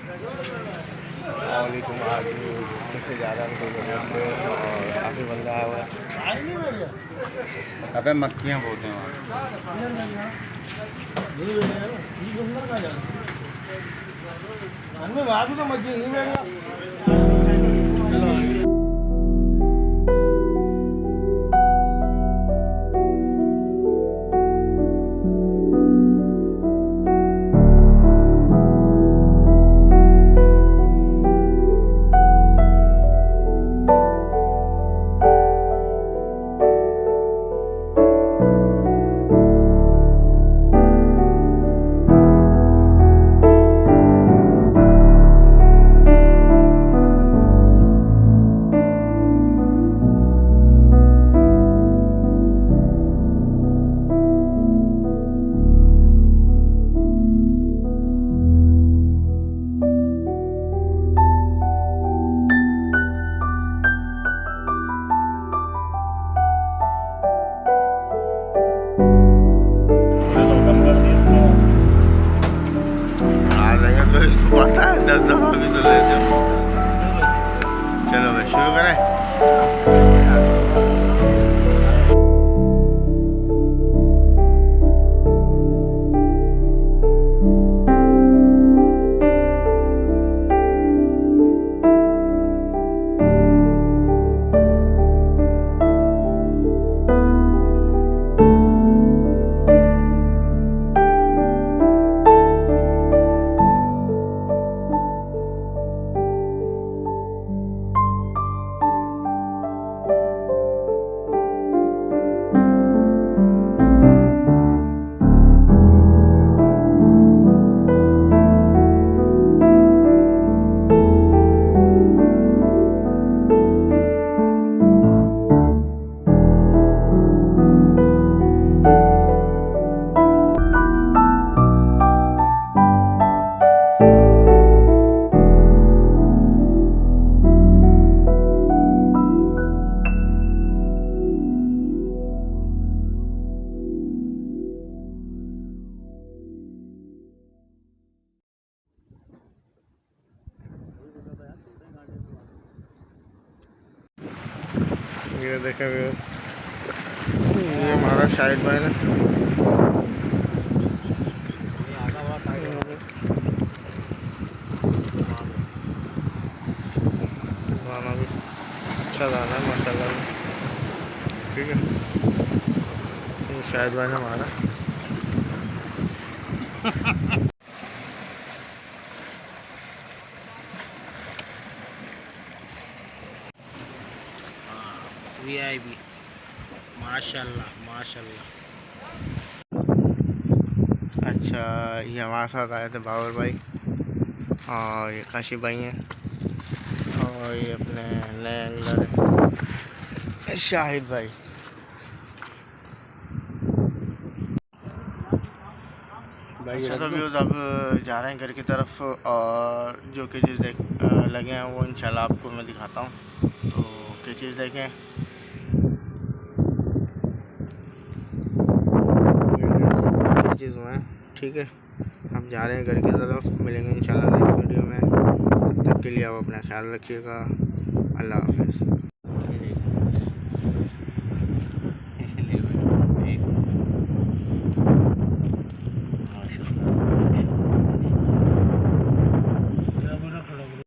वालेकुम। आज से ज़्यादा और काफ़ी बंदा आया हुआ है। अबे मक्खियाँ बहुत हैं वहाँ। पता है 10 दफा भी तो लेते हो। चलो भाई शुरू करें। ये देखें ये हमारा शाहिद भाई ना दाना भी अच्छा दाना है माशाल्लाह। ठीक है ये शाहिद भाई ने हमारा वीआईपी माशाल्लाह माशाल्लाह। अच्छा ये हमारे साथ आए थे बाबर भाई और ये काशी भाई हैं और ये अपने नए एंगलर हैं शाहिद भाई। अच्छा तो व्यूज़ अब जा रहे हैं घर की तरफ और जो कि चीज़ लगे हैं वो इंशाल्लाह आपको मैं दिखाता हूँ। तो क्या चीज़ देखें चीज़ हुआ है। ठीक है हम जा रहे हैं घर की तरफ, मिलेंगे इंशाल्लाह नेक्स्ट वीडियो में। तब तक के लिए आप अपना ख्याल रखिएगा। अल्लाह हाफ़िज़।